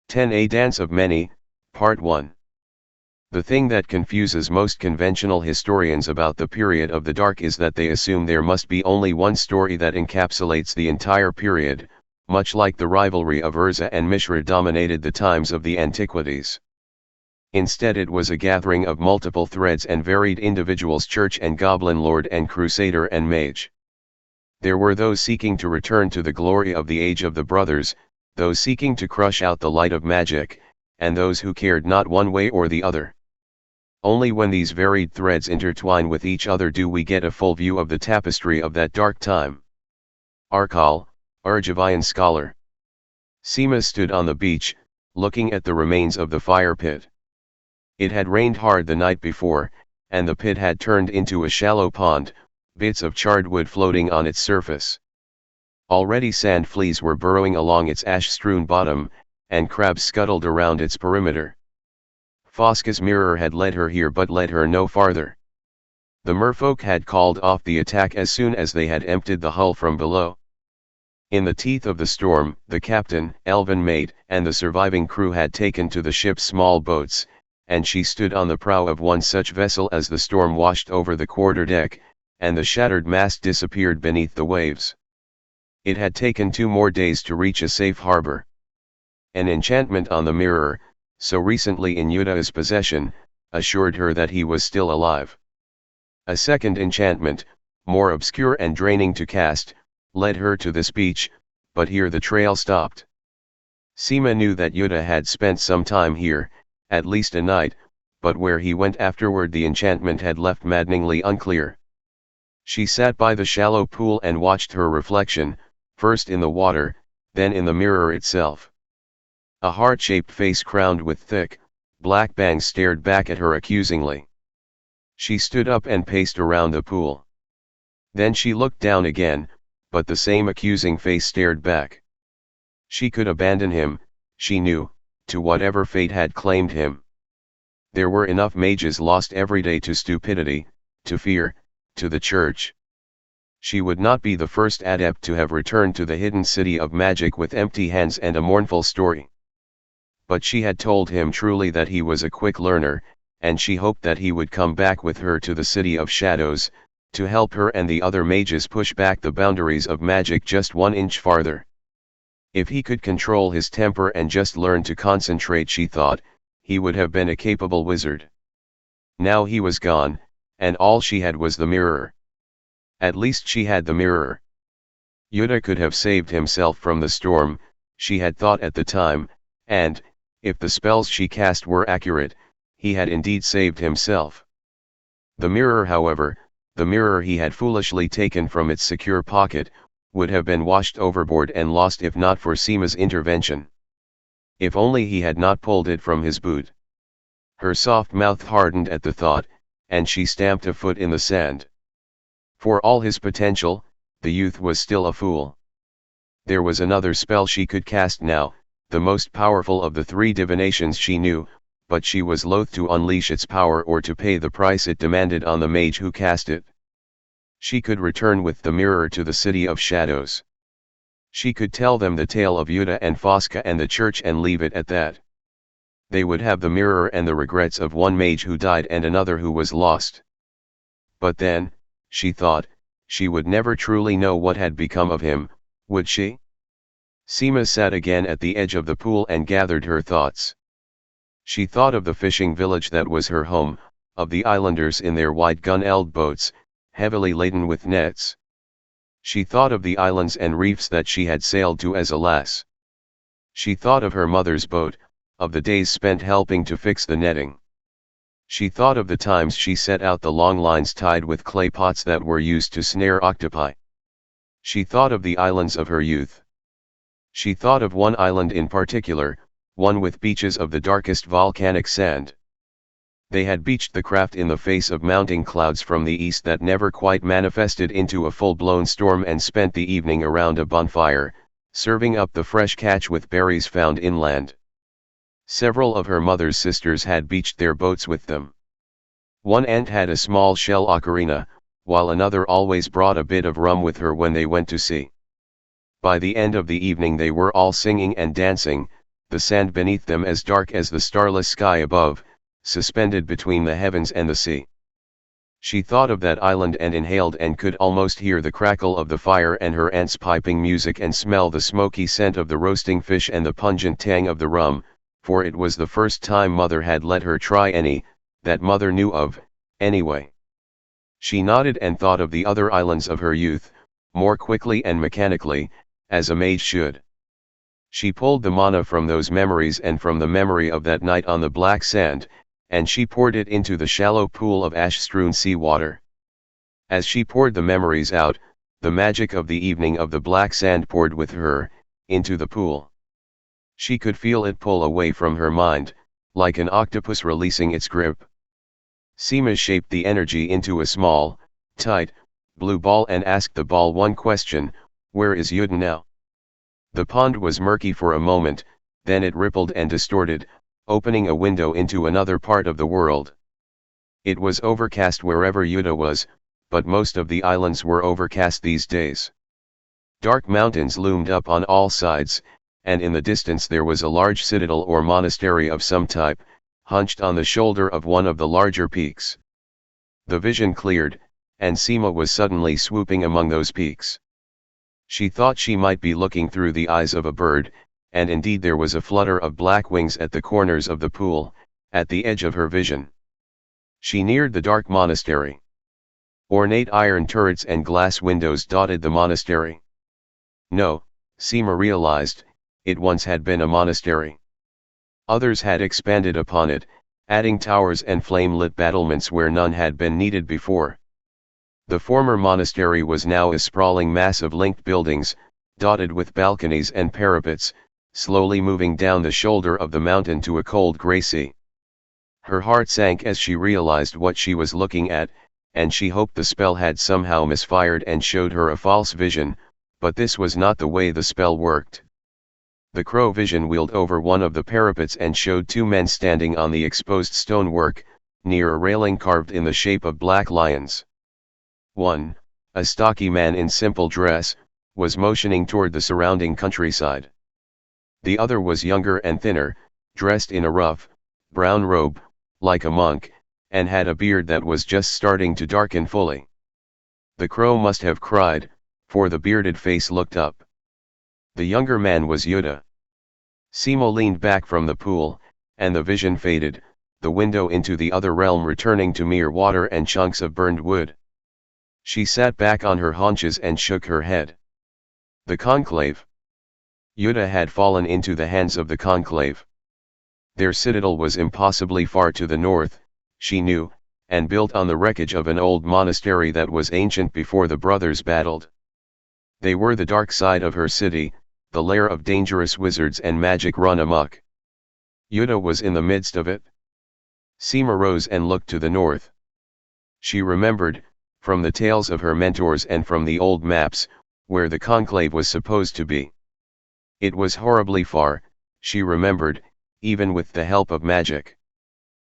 10 A Dance of Many, Part 1. The thing that confuses most conventional historians about the period of the Dark is that they assume there must be only one story that encapsulates the entire period, much like the rivalry of Urza and Mishra dominated the times of the antiquities. Instead, it was a gathering of multiple threads and varied individuals: church and goblin, lord and crusader and mage. There were those seeking to return to the glory of the Age of the Brothers, those seeking to crush out the light of magic, and those who cared not one way or the other. Only when these varied threads intertwine with each other do we get a full view of the tapestry of that dark time. Arkal, Argivian scholar. Seema stood on the beach, looking at the remains of the fire pit. It had rained hard the night before, and the pit had turned into a shallow pond, bits of charred wood floating on its surface. Already sand fleas were burrowing along its ash-strewn bottom, and crabs scuttled around its perimeter. Fosca's mirror had led her here but led her no farther. The merfolk had called off the attack as soon as they had emptied the hull from below. In the teeth of the storm, the captain, elven maid, and the surviving crew had taken to the ship's small boats, and she stood on the prow of one such vessel as the storm washed over the quarterdeck, and the shattered mast disappeared beneath the waves. It had taken 2 more days to reach a safe harbor. An enchantment on the mirror, so recently in Jodah's possession, assured her that he was still alive. A second enchantment, more obscure and draining to cast, led her to this beach, but here the trail stopped. Seema knew that Jodah had spent some time here, at least a night, but where he went afterward the enchantment had left maddeningly unclear. She sat by the shallow pool and watched her reflection, first in the water, then in the mirror itself. A heart-shaped face crowned with thick, black bangs stared back at her accusingly. She stood up and paced around the pool. Then she looked down again, but the same accusing face stared back. She could abandon him, she knew, to whatever fate had claimed him. There were enough mages lost every day to stupidity, to fear, to the church. She would not be the first adept to have returned to the hidden city of magic with empty hands and a mournful story. But she had told him truly that he was a quick learner, and she hoped that he would come back with her to the City of Shadows, to help her and the other mages push back the boundaries of magic just 1 inch farther. If he could control his temper and just learn to concentrate, she thought, he would have been a capable wizard. Now he was gone, and all she had was the mirror. At least she had the mirror. Jodah could have saved himself from the storm, she had thought at the time, and, if the spells she cast were accurate, he had indeed saved himself. The mirror, however, the mirror he had foolishly taken from its secure pocket, would have been washed overboard and lost if not for Seema's intervention. If only he had not pulled it from his boot. Her soft mouth hardened at the thought, and she stamped a foot in the sand. For all his potential, the youth was still a fool. There was another spell she could cast now, the most powerful of the 3 divinations she knew, but she was loath to unleash its power or to pay the price it demanded on the mage who cast it. She could return with the mirror to the City of Shadows. She could tell them the tale of Jodah and Fosca and the church and leave it at that. They would have the mirror and the regrets of one mage who died and another who was lost. But then, she thought, she would never truly know what had become of him, would she? Seema sat again at the edge of the pool and gathered her thoughts. She thought of the fishing village that was her home, of the islanders in their wide gun-eld boats, heavily laden with nets. She thought of the islands and reefs that she had sailed to as a lass. She thought of her mother's boat, of the days spent helping to fix the netting. She thought of the times she set out the long lines tied with clay pots that were used to snare octopi. She thought of the islands of her youth. She thought of one island in particular, one with beaches of the darkest volcanic sand. They had beached the craft in the face of mounting clouds from the east that never quite manifested into a full-blown storm, and spent the evening around a bonfire, serving up the fresh catch with berries found inland. Several of her mother's sisters had beached their boats with them. One aunt had a small shell ocarina, while another always brought a bit of rum with her when they went to sea. By the end of the evening they were all singing and dancing, the sand beneath them as dark as the starless sky above, suspended between the heavens and the sea. She thought of that island and inhaled and could almost hear the crackle of the fire and her aunt's piping music and smell the smoky scent of the roasting fish and the pungent tang of the rum, for it was the first time Mother had let her try any, that Mother knew of, anyway. She nodded and thought of the other islands of her youth, more quickly and mechanically, as a maid should. She pulled the mana from those memories and from the memory of that night on the black sand, and she poured it into the shallow pool of ash-strewn sea water. As she poured the memories out, the magic of the evening of the black sand poured with her, into the pool. She could feel it pull away from her mind, like an octopus releasing its grip. Seema shaped the energy into a small, tight, blue ball and asked the ball one question: where is Jodah now? The pond was murky for a moment, then it rippled and distorted, opening a window into another part of the world. It was overcast wherever Jodah was, but most of the islands were overcast these days. Dark mountains loomed up on all sides, and in the distance there was a large citadel or monastery of some type, hunched on the shoulder of one of the larger peaks. The vision cleared, and Seema was suddenly swooping among those peaks. She thought she might be looking through the eyes of a bird, and indeed there was a flutter of black wings at the corners of the pool, at the edge of her vision. She neared the dark monastery. Ornate iron turrets and glass windows dotted the monastery. No, Seema realized, it once had been a monastery. Others had expanded upon it, adding towers and flame-lit battlements where none had been needed before. The former monastery was now a sprawling mass of linked buildings, dotted with balconies and parapets, slowly moving down the shoulder of the mountain to a cold grey sea. Her heart sank as she realized what she was looking at, and she hoped the spell had somehow misfired and showed her a false vision, but this was not the way the spell worked. The crow vision wheeled over one of the parapets and showed two men standing on the exposed stonework, near a railing carved in the shape of black lions. One, a stocky man in simple dress, was motioning toward the surrounding countryside. The other was younger and thinner, dressed in a rough, brown robe, like a monk, and had a beard that was just starting to darken fully. The crow must have cried, for the bearded face looked up. The younger man was Jodah. Seema leaned back from the pool, and the vision faded, the window into the other realm returning to mere water and chunks of burned wood. She sat back on her haunches and shook her head. The conclave. Jodah had fallen into the hands of the conclave. Their citadel was impossibly far to the north, she knew, and built on the wreckage of an old monastery that was ancient before the brothers battled. They were the dark side of her city, the lair of dangerous wizards and magic run amok. Jodah was in the midst of it. Seema rose and looked to the north. She remembered, from the tales of her mentors and from the old maps, where the conclave was supposed to be. It was horribly far, she remembered, even with the help of magic.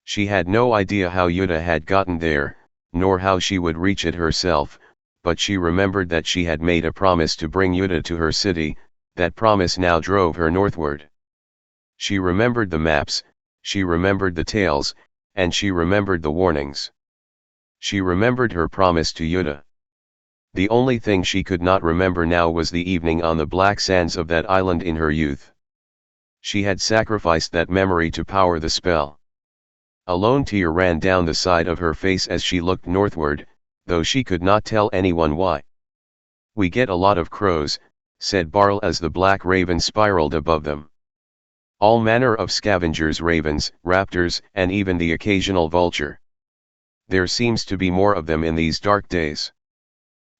She had no idea how Jodah had gotten there, nor how she would reach it herself, but she remembered that she had made a promise to bring Jodah to her city. That promise now drove her northward. She remembered the maps, she remembered the tales, and she remembered the warnings. She remembered her promise to Jodah. The only thing she could not remember now was the evening on the black sands of that island in her youth. She had sacrificed that memory to power the spell. A lone tear ran down the side of her face as she looked northward, though she could not tell anyone why. "We get a lot of crows," said Barl as the black raven spiraled above them. "All manner of scavengers, ravens, raptors, and even the occasional vulture. There seems to be more of them in these dark days.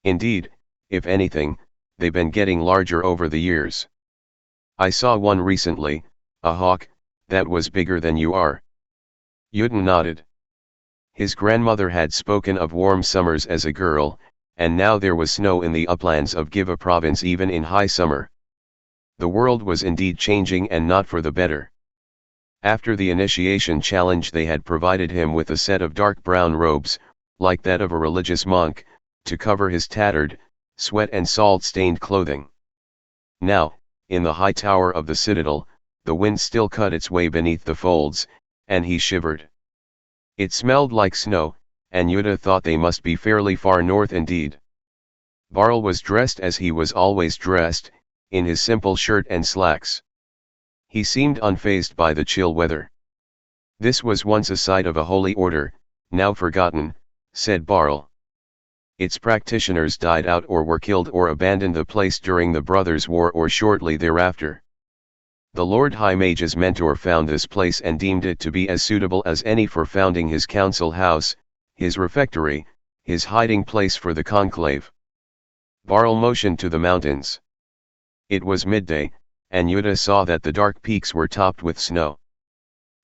Indeed, if anything, they've been getting larger over the years. I saw one recently, a hawk, that was bigger than you are." Jodah nodded. His grandmother had spoken of warm summers as a girl, and now there was snow in the uplands of Giva province even in high summer. The world was indeed changing, and not for the better. After the initiation challenge they had provided him with a set of dark brown robes, like that of a religious monk, to cover his tattered, sweat and salt-stained clothing. Now, in the high tower of the citadel, the wind still cut its way beneath the folds, and he shivered. It smelled like snow, and Jodah thought they must be fairly far north indeed. Barl was dressed as he was always dressed, in his simple shirt and slacks. He seemed unfazed by the chill weather. "This was once a site of a holy order, now forgotten," said Barl. "Its practitioners died out or were killed or abandoned the place during the Brothers' War or shortly thereafter. The Lord High Mage's mentor found this place and deemed it to be as suitable as any for founding his council house, his refectory, his hiding place for the conclave." Barl motioned to the mountains. It was midday, and Jodah saw that the dark peaks were topped with snow.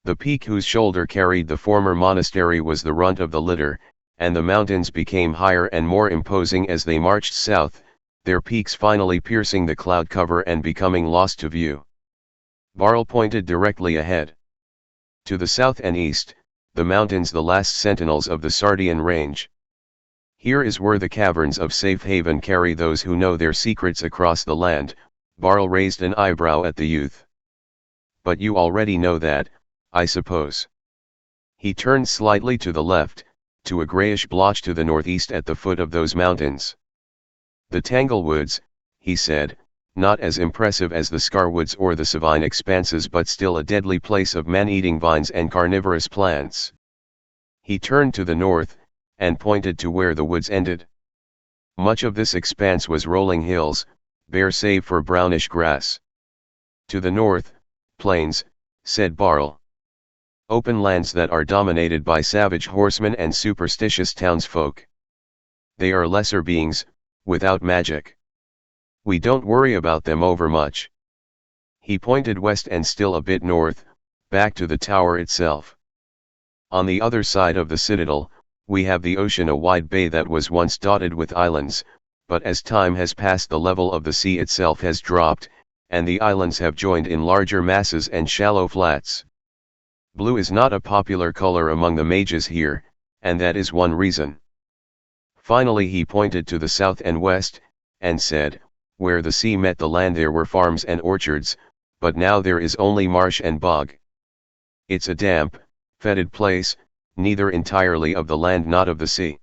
The peak whose shoulder carried the former monastery was the runt of the litter, and the mountains became higher and more imposing as they marched south, their peaks finally piercing the cloud cover and becoming lost to view. Barl pointed directly ahead. To the south and east, the mountains, the last sentinels of the Sardian range. "Here is where the caverns of Safe Haven carry those who know their secrets across the land." Barl raised an eyebrow at the youth. "But you already know that, I suppose." He turned slightly to the left, to a grayish blotch to the northeast at the foot of those mountains. "The Tanglewoods," he said, "not as impressive as the Scarwoods or the Savine expanses, but still a deadly place of man-eating vines and carnivorous plants." He turned to the north, and pointed to where the woods ended. Much of this expanse was rolling hills, bare save for brownish grass. "To the north, plains," said Barl. "Open lands that are dominated by savage horsemen and superstitious townsfolk. They are lesser beings, without magic. We don't worry about them over much." He pointed west and still a bit north, back to the tower itself. "On the other side of the citadel, we have the ocean, a wide bay that was once dotted with islands, but as time has passed the level of the sea itself has dropped, and the islands have joined in larger masses and shallow flats. Blue is not a popular color among the mages here, and that is one reason." Finally he pointed to the south and west, and said, "Where the sea met the land there were farms and orchards, but now there is only marsh and bog. It's a damp, fetid place, neither entirely of the land not of the sea.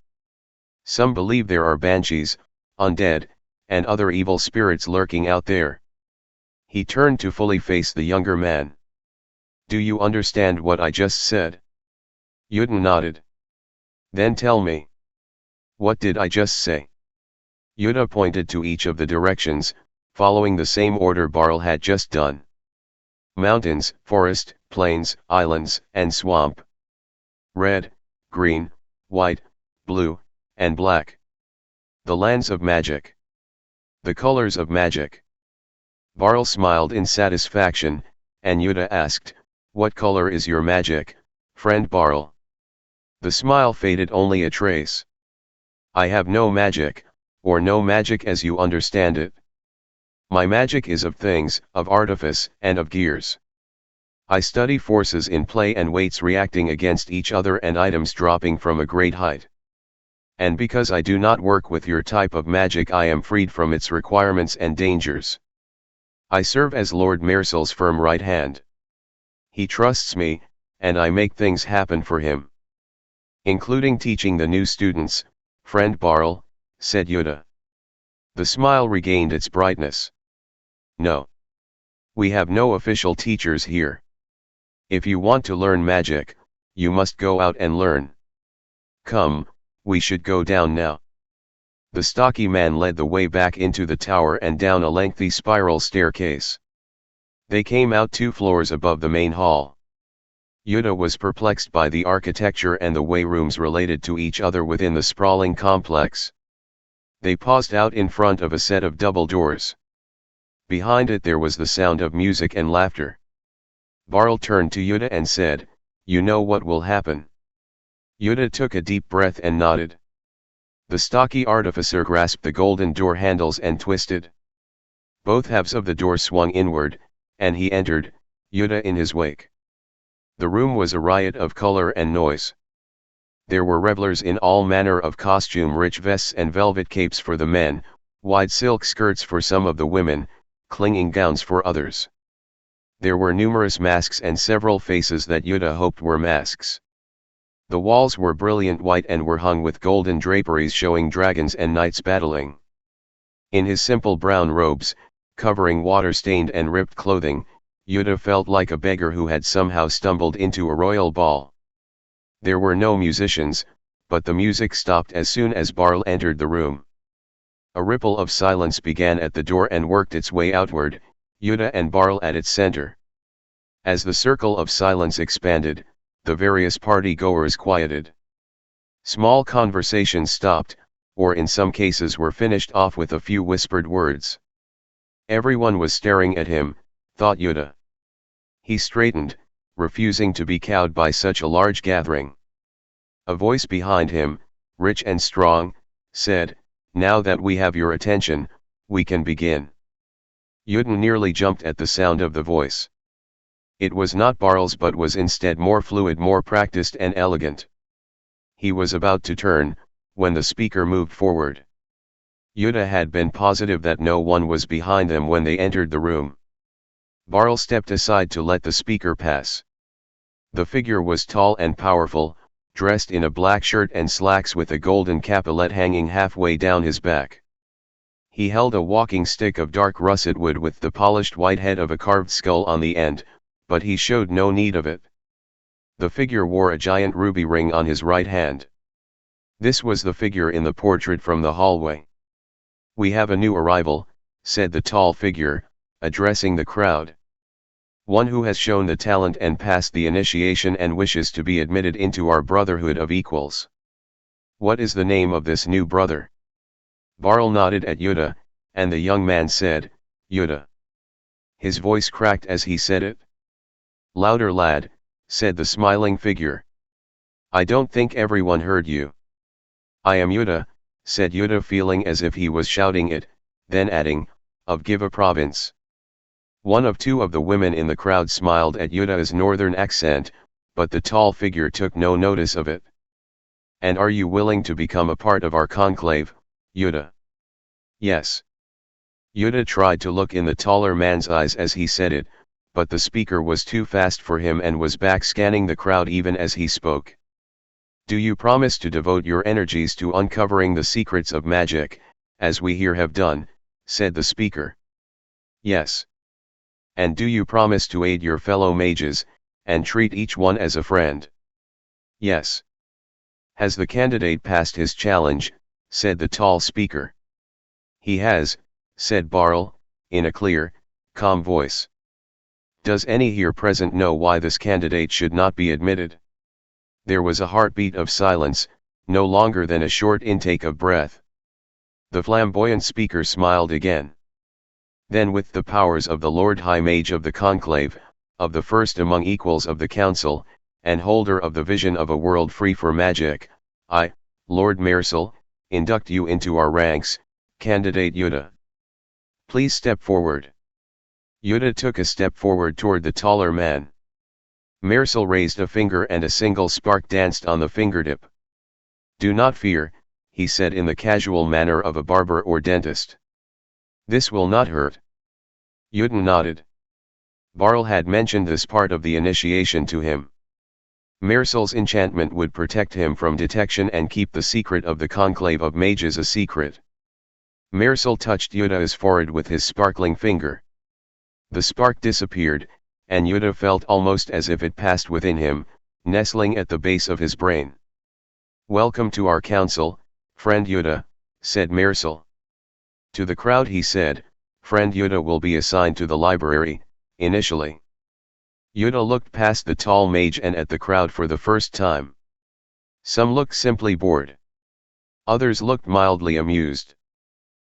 Some believe there are banshees, undead, and other evil spirits lurking out there." He turned to fully face the younger man. "Do you understand what I just said?" Jodah nodded. "Then tell me. What did I just say?" Jodah pointed to each of the directions, following the same order Barl had just done. "Mountains, forest, plains, islands, and swamp. Red, green, white, blue, and black. The lands of magic. The colors of magic." Barl smiled in satisfaction, and Jodah asked, "What color is your magic, friend Barl?" The smile faded only a trace. "I have no magic, or no magic as you understand it. My magic is of things, of artifice, and of gears. I study forces in play and weights reacting against each other and items dropping from a great height. And because I do not work with your type of magic, I am freed from its requirements and dangers. I serve as Lord Maersal's firm right hand. He trusts me, and I make things happen for him. Including teaching the new students, friend Barl," said Jodah. The smile regained its brightness. "No. We have no official teachers here. If you want to learn magic, you must go out and learn. Come, we should go down now." The stocky man led the way back into the tower and down a lengthy spiral staircase. They came out 2 floors above the main hall. Jodah was perplexed by the architecture and the way rooms related to each other within the sprawling complex. They paused out in front of a set of double doors. Behind it there was the sound of music and laughter. Barl turned to Jodah and said, "You know what will happen." Jodah took a deep breath and nodded. The stocky artificer grasped the golden door handles and twisted. Both halves of the door swung inward, and he entered, Jodah in his wake. The room was a riot of color and noise. There were revelers in all manner of costume, rich vests and velvet capes for the men, wide silk skirts for some of the women, clinging gowns for others. There were numerous masks and several faces that Jodah hoped were masks. The walls were brilliant white and were hung with golden draperies showing dragons and knights battling. In his simple brown robes, covering water-stained and ripped clothing, Jodah felt like a beggar who had somehow stumbled into a royal ball. There were no musicians, but the music stopped as soon as Barl entered the room. A ripple of silence began at the door and worked its way outward, Jodah and Barl at its center. As the circle of silence expanded, the various party-goers quieted. Small conversations stopped, or in some cases were finished off with a few whispered words. Everyone was staring at him, thought Jodah. He straightened, refusing to be cowed by such a large gathering. A voice behind him, rich and strong, said, "Now that we have your attention, we can begin." Jodah nearly jumped at the sound of the voice. It was not Barl's but was instead more fluid, more practiced and elegant. He was about to turn, when the speaker moved forward. Jodah had been positive that no one was behind them when they entered the room. Barl stepped aside to let the speaker pass. The figure was tall and powerful, dressed in a black shirt and slacks with a golden capelet hanging halfway down his back. He held a walking stick of dark russet wood with the polished white head of a carved skull on the end, but he showed no need of it. The figure wore a giant ruby ring on his right hand. This was the figure in the portrait from the hallway. "We have a new arrival," said the tall figure, addressing the crowd. "One who has shown the talent and passed the initiation and wishes to be admitted into our brotherhood of equals. What is the name of this new brother?" Barl nodded at Jodah, and the young man said, "Jodah." His voice cracked as he said it. "Louder, lad," said the smiling figure. "I don't think everyone heard you." "I am Jodah," said Jodah, feeling as if he was shouting it, then adding, "of Giva province." One of two of the women in the crowd smiled at Yodah's northern accent, but the tall figure took no notice of it. "And are you willing to become a part of our conclave, Jodah?" "Yes." Jodah tried to look in the taller man's eyes as he said it, but the speaker was too fast for him and was back scanning the crowd even as he spoke. "Do you promise to devote your energies to uncovering the secrets of magic, as we here have done?" said the speaker. "Yes." "And do you promise to aid your fellow mages, and treat each one as a friend?" "Yes." "Has the candidate passed his challenge?" said the tall speaker. "He has," said Barl, in a clear, calm voice. "Does any here present know why this candidate should not be admitted?" There was a heartbeat of silence, no longer than a short intake of breath. The flamboyant speaker smiled again. "Then with the powers of the Lord High Mage of the Conclave, of the first among equals of the Council, and holder of the vision of a world free for magic, I, Lord Marersal, induct you into our ranks, candidate Jodah. Please step forward." Jodah took a step forward toward the taller man. Marersal raised a finger and a single spark danced on the fingertip. "Do not fear," he said in the casual manner of a barber or dentist. "This will not hurt." Jodah nodded. Barl had mentioned this part of the initiation to him. Maersal's enchantment would protect him from detection and keep the secret of the conclave of mages a secret. Marersal touched Yodah's forehead with his sparkling finger. The spark disappeared, and Jodah felt almost as if it passed within him, nestling at the base of his brain. "Welcome to our council, friend Jodah," said Marersal. To the crowd he said, "Friend Jodah will be assigned to the library, initially." Jodah looked past the tall mage and at the crowd for the first time. Some looked simply bored. Others looked mildly amused.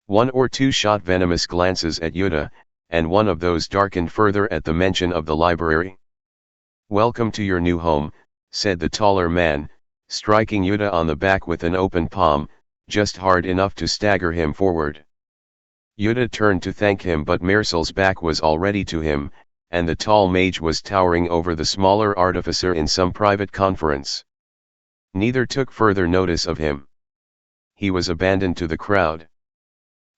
One or two shot venomous glances at Jodah, and one of those darkened further at the mention of the library. "Welcome to your new home," said the taller man, striking Jodah on the back with an open palm, just hard enough to stagger him forward. Jodah turned to thank him, but Maersal's back was already to him, and the tall mage was towering over the smaller artificer in some private conference. Neither took further notice of him. He was abandoned to the crowd.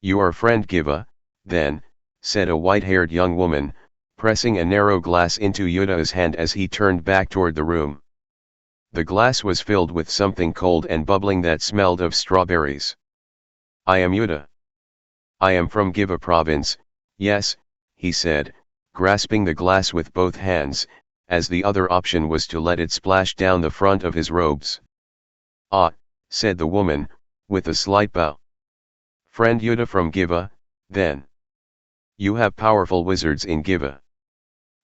"You are friend Giva, then," said a white-haired young woman, pressing a narrow glass into Jodah's hand as he turned back toward the room. The glass was filled with something cold and bubbling that smelled of strawberries. "I am Jodah. I am from Giva province, yes," he said, grasping the glass with both hands, as the other option was to let it splash down the front of his robes. "Ah," said the woman, with a slight bow. "Friend Jodah from Giva, then. You have powerful wizards in Giva."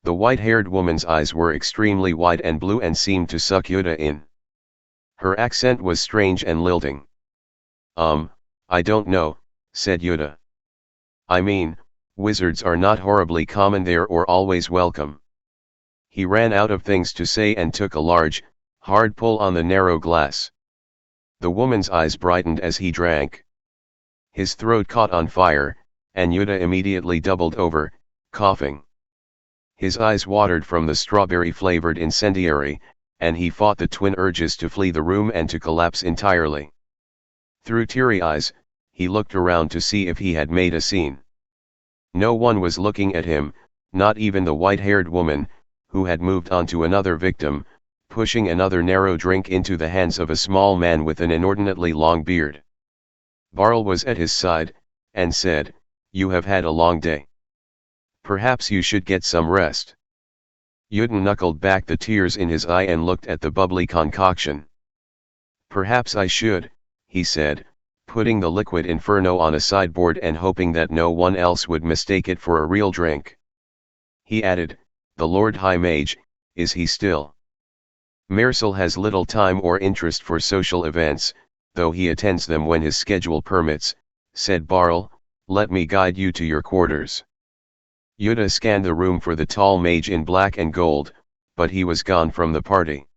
The white-haired woman's eyes were extremely wide and blue and seemed to suck Jodah in. Her accent was strange and lilting. I don't know," said Jodah. "I mean, wizards are not horribly common there or always welcome." He ran out of things to say and took a large, hard pull on the narrow glass. The woman's eyes brightened as he drank. His throat caught on fire, and Jodah immediately doubled over, coughing. His eyes watered from the strawberry-flavored incendiary, and he fought the twin urges to flee the room and to collapse entirely. Through teary eyes, he looked around to see if he had made a scene. No one was looking at him, not even the white-haired woman, who had moved on to another victim, pushing another narrow drink into the hands of a small man with an inordinately long beard. Barl was at his side, and said, "You have had a long day. Perhaps you should get some rest." Jodah knuckled back the tears in his eye and looked at the bubbly concoction. "Perhaps I should," he said, putting the liquid inferno on a sideboard and hoping that no one else would mistake it for a real drink. He added, "The Lord High Mage, is he still?" "Mersal has little time or interest for social events, though he attends them when his schedule permits," said Barl. "Let me guide you to your quarters." Jodah scanned the room for the tall mage in black and gold, but he was gone from the party.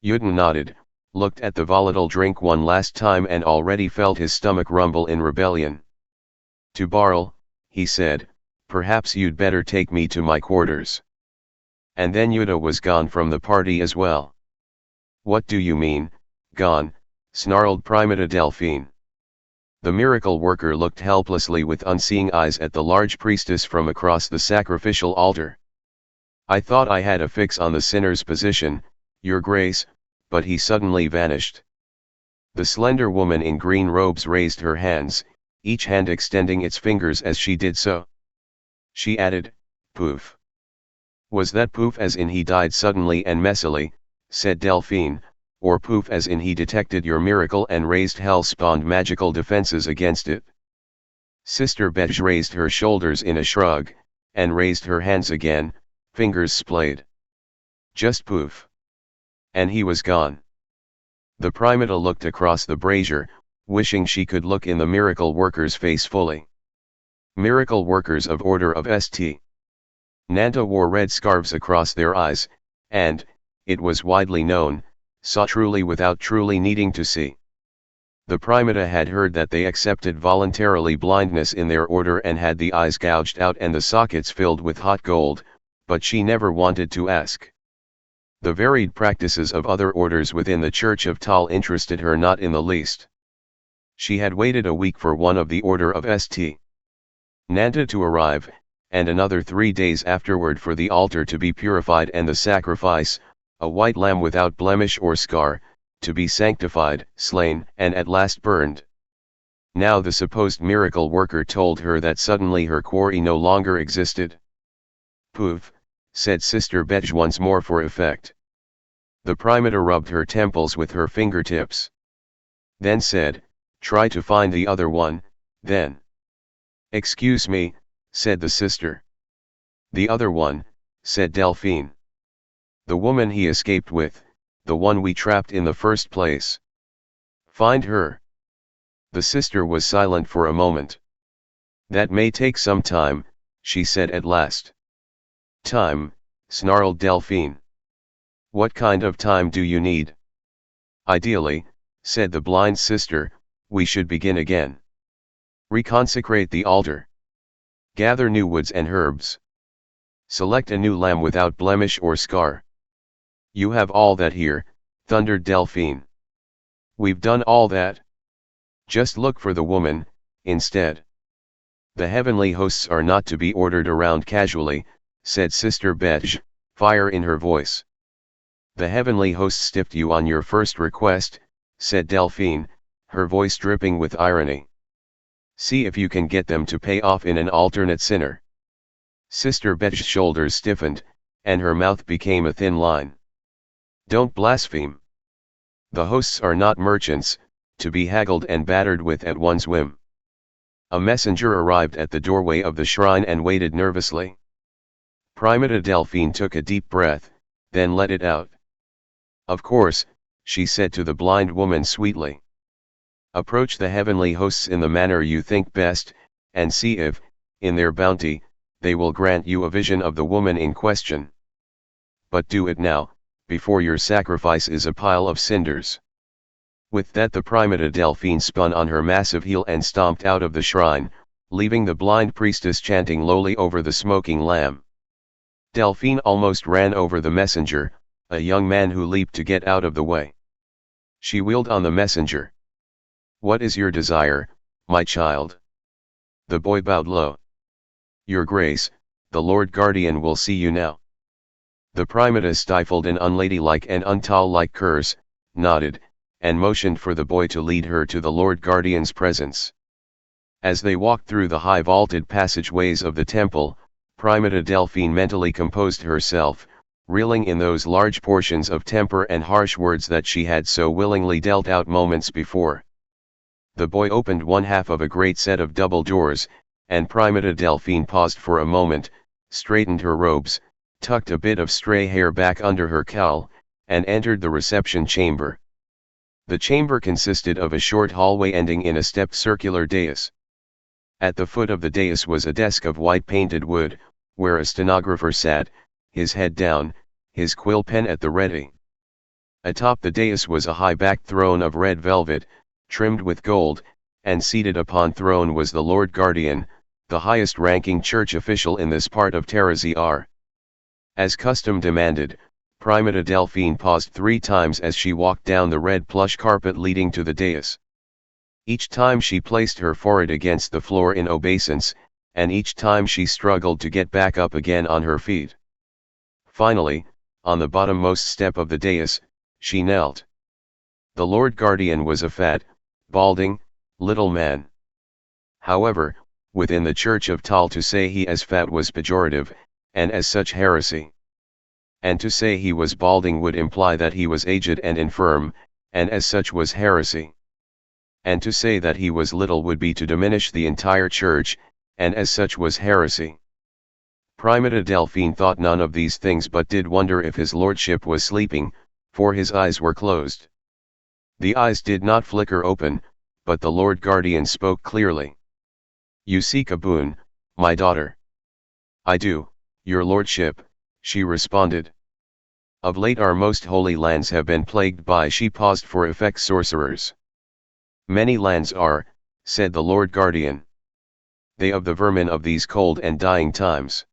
Jodah nodded, looked at the volatile drink one last time and already felt his stomach rumble in rebellion. To Barl, he said, "Perhaps you'd better take me to my quarters." And then Jodah was gone from the party as well. "What do you mean, gone?" snarled Primata Delphine. The miracle worker looked helplessly with unseeing eyes at the large priestess from across the sacrificial altar. "I thought I had a fix on the sinner's position, Your Grace, but he suddenly vanished." The slender woman in green robes raised her hands, each hand extending its fingers as she did so. She added, "Poof." "Was that poof as in he died suddenly and messily," said Delphine, "or poof as in he detected your miracle and raised hell-spawned magical defenses against it?" Sister Betj raised her shoulders in a shrug, and raised her hands again, fingers splayed. "Just poof." And he was gone. The Primata looked across the brazier, wishing she could look in the miracle worker's face fully. Miracle workers of Order of St. Nanta wore red scarves across their eyes, and, it was widely known, saw truly without truly needing to see. The Primata had heard that they accepted voluntarily blindness in their order and had the eyes gouged out and the sockets filled with hot gold, but she never wanted to ask. The varied practices of other orders within the Church of Tal interested her not in the least. She had waited a week for one of the Order of St. Nanta to arrive, and another 3 days afterward for the altar to be purified and the sacrifice, a white lamb without blemish or scar, to be sanctified, slain, and at last burned. Now the supposed miracle worker told her that suddenly her quarry no longer existed. "Poof," said Sister Betj once more for effect. The Primata rubbed her temples with her fingertips. Then said, "Try to find the other one, then." "Excuse me," said the sister. "The other one," said Delphine. "The woman he escaped with, the one we trapped in the first place. Find her." The sister was silent for a moment. "That may take some time," she said at last. "Time," snarled Delphine. "What kind of time do you need?" "Ideally," said the blind sister, "we should begin again. Reconsecrate the altar. Gather new woods and herbs. Select a new lamb without blemish or scar." "You have all that here," thundered Delphine. "We've done all that. Just look for the woman, instead." "The heavenly hosts are not to be ordered around casually," said Sister Betj, fire in her voice. The heavenly hosts stiffed you on your first request, said Delphine, her voice dripping with irony. See if you can get them to pay off in an alternate sinner. Sister Betj's shoulders stiffened, and her mouth became a thin line. Don't blaspheme. The hosts are not merchants, to be haggled and battered with at one's whim. A messenger arrived at the doorway of the shrine and waited nervously. Primata Delphine took a deep breath, then let it out. Of course, she said to the blind woman sweetly. Approach the heavenly hosts in the manner you think best, and see if, in their bounty, they will grant you a vision of the woman in question. But do it now, before your sacrifice is a pile of cinders. With that the Primata Delphine spun on her massive heel and stomped out of the shrine, leaving the blind priestess chanting lowly over the smoking lamb. Delphine almost ran over the messenger, a young man who leaped to get out of the way. She wheeled on the messenger. What is your desire, my child? The boy bowed low. Your Grace, the Lord Guardian will see you now. The Primata stifled an unladylike and untall-like curse, nodded, and motioned for the boy to lead her to the Lord Guardian's presence. As they walked through the high vaulted passageways of the temple, Primata Delphine mentally composed herself, reeling in those large portions of temper and harsh words that she had so willingly dealt out moments before. The boy opened one half of a great set of double doors, and Primata Delphine paused for a moment, straightened her robes, tucked a bit of stray hair back under her cowl, and entered the reception chamber. The chamber consisted of a short hallway ending in a stepped circular dais. At the foot of the dais was a desk of white painted wood, where a stenographer sat, his head down, his quill pen at the ready. Atop the dais was a high-backed throne of red velvet, trimmed with gold, and seated upon throne was the Lord Guardian, the highest-ranking church official in this part of Terra-Zr. As custom demanded, Primata Delphine paused 3 times as she walked down the red plush carpet leading to the dais. Each time she placed her forehead against the floor in obeisance, and each time she struggled to get back up again on her feet. Finally, on the bottommost step of the dais, she knelt. The Lord Guardian was a fat, balding, little man. However, within the Church of Tal to say he as fat was pejorative, and as such heresy. And to say he was balding would imply that he was aged and infirm, and as such was heresy. And to say that he was little would be to diminish the entire church, and as such was heresy. Primata Delphine thought none of these things but did wonder if his lordship was sleeping, for his eyes were closed. The eyes did not flicker open, but the Lord Guardian spoke clearly. You seek a boon, my daughter. I do, your lordship, she responded. Of late our most holy lands have been plagued by, she paused for effect, sorcerers. Many lands are, said the Lord Guardian. They of the vermin of these cold and dying times.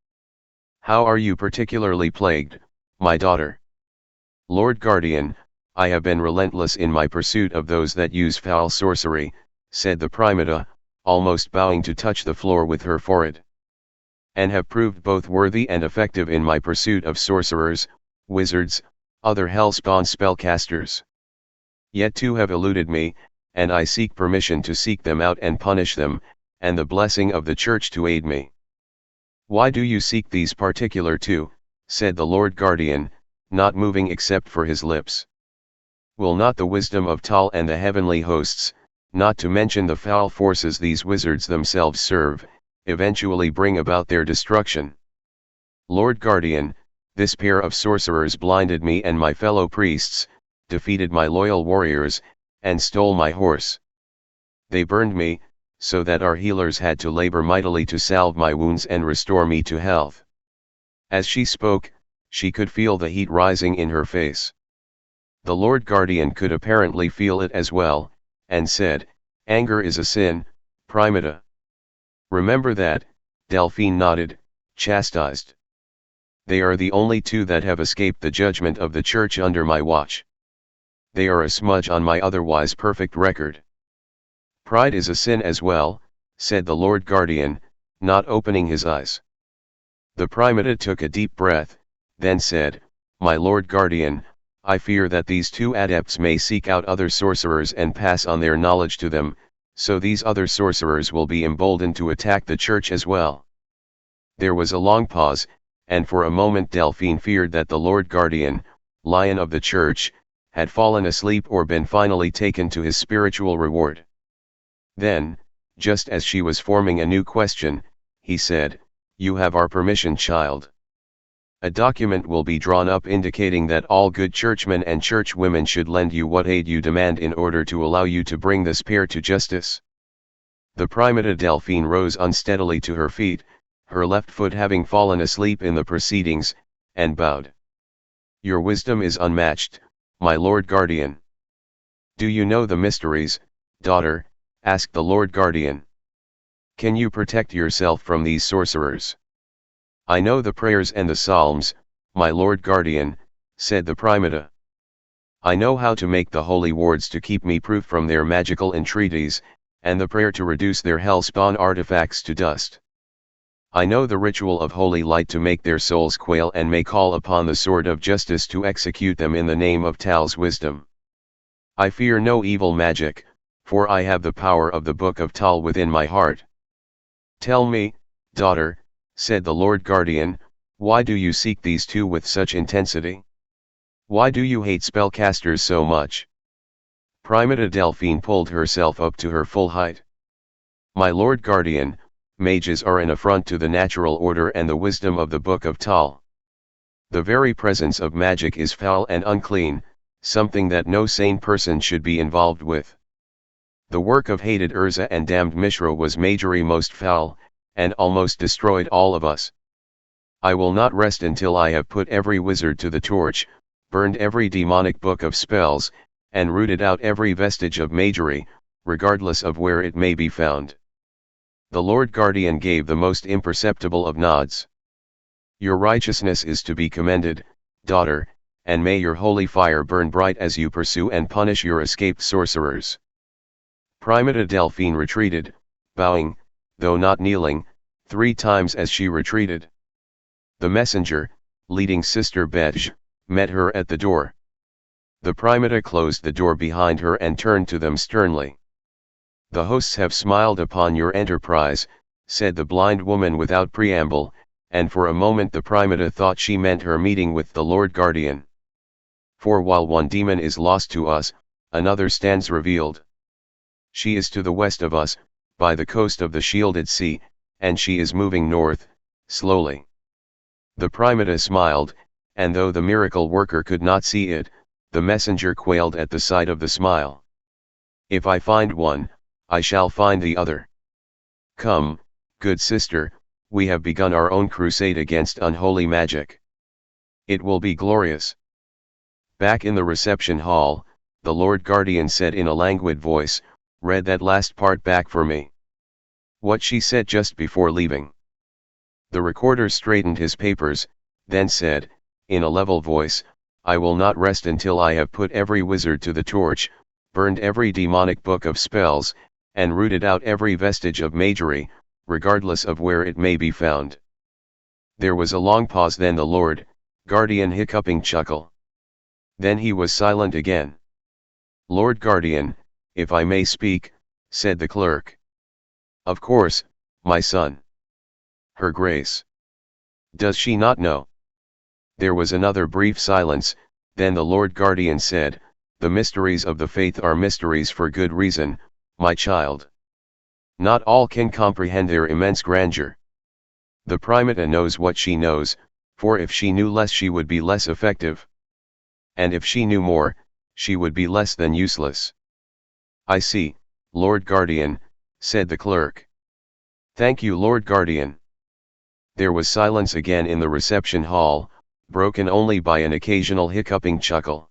How are you particularly plagued, my daughter? Lord Guardian, I have been relentless in my pursuit of those that use foul sorcery, said the Primata, almost bowing to touch the floor with her forehead. And have proved both worthy and effective in my pursuit of sorcerers, wizards, other hell-spawn spellcasters. Yet 2 have eluded me, and I seek permission to seek them out and punish them, and the blessing of the Church to aid me. Why do you seek these particular 2, said the Lord Guardian, not moving except for his lips. Will not the wisdom of Tal and the heavenly hosts, not to mention the foul forces these wizards themselves serve, eventually bring about their destruction? Lord Guardian, this pair of sorcerers blinded me and my fellow priests, defeated my loyal warriors, and stole my horse. They burned me, so that our healers had to labor mightily to salve my wounds and restore me to health. As she spoke, she could feel the heat rising in her face. The Lord Guardian could apparently feel it as well, and said, Anger is a sin, Primata. Remember that, Delphine nodded, chastised. They are the only 2 that have escaped the judgment of the Church under my watch. They are a smudge on my otherwise perfect record. Pride is a sin as well, said the Lord Guardian, not opening his eyes. The Primate took a deep breath, then said, "My Lord Guardian, I fear that these two adepts may seek out other sorcerers and pass on their knowledge to them, so these other sorcerers will be emboldened to attack the church as well." There was a long pause, and for a moment Delphine feared that the Lord Guardian, Lion of the Church, had fallen asleep or been finally taken to his spiritual reward. Then, just as she was forming a new question, he said, "You have our permission, child. A document will be drawn up indicating that all good churchmen and churchwomen should lend you what aid you demand in order to allow you to bring this pair to justice." The Primate Delphine rose unsteadily to her feet, her left foot having fallen asleep in the proceedings, and bowed. "Your wisdom is unmatched, my Lord Guardian." "Do you know the mysteries, daughter?" asked the Lord Guardian. "Can you protect yourself from these sorcerers?" "I know the prayers and the psalms, my Lord Guardian," said the Primate. "I know how to make the holy wards to keep me proof from their magical entreaties, and the prayer to reduce their hell-spawn artifacts to dust. I know the ritual of holy light to make their souls quail and may call upon the sword of justice to execute them in the name of Tal's wisdom. I fear no evil magic, for I have the power of the Book of Tal within my heart." "Tell me, daughter," said the Lord Guardian, "why do you seek these two with such intensity? Why do you hate spellcasters so much?" Primate Delphine pulled herself up to her full height. "My Lord Guardian, mages are an affront to the natural order and the wisdom of the Book of Tal. The very presence of magic is foul and unclean, something that no sane person should be involved with. The work of hated Urza and damned Mishra was majorly most foul, and almost destroyed all of us. I will not rest until I have put every wizard to the torch, burned every demonic book of spells, and rooted out every vestige of magery, regardless of where it may be found." The Lord Guardian gave the most imperceptible of nods. "Your righteousness is to be commended, daughter, and may your holy fire burn bright as you pursue and punish your escaped sorcerers." Primate Delphine retreated, bowing, though not kneeling, 3 times as she retreated. The messenger, leading Sister Betj, met her at the door. The Primate closed the door behind her and turned to them sternly. "The hosts have smiled upon your enterprise," said the blind woman without preamble, and for a moment the Primate thought she meant her meeting with the Lord Guardian. "For while one demon is lost to us, another stands revealed. She is to the west of us, by the coast of the shielded sea, and she is moving north, slowly." The Primate smiled, and though the miracle worker could not see it, the messenger quailed at the sight of the smile. "If I find one, I shall find the other. Come, good sister, we have begun our own crusade against unholy magic. It will be glorious." Back in the reception hall, the Lord Guardian said in a languid voice, "Read that last part back for me." "What she said just before leaving." The recorder straightened his papers, then said, in a level voice, "I will not rest until I have put every wizard to the torch, burned every demonic book of spells, and rooted out every vestige of magery, regardless of where it may be found." There was a long pause, then the Lord Guardian hiccuping chuckle. Then he was silent again. "Lord Guardian, if I may speak," said the clerk. "Of course, my son." "Her Grace. Does she not know?" There was another brief silence, then the Lord Guardian said, "The mysteries of the faith are mysteries for good reason, my child. Not all can comprehend their immense grandeur. The Primate knows what she knows, for if she knew less she would be less effective. And if she knew more, she would be less than useless." "I see, Lord Guardian," said the clerk. "Thank you, Lord Guardian." There was silence again in the reception hall, broken only by an occasional hiccuping chuckle.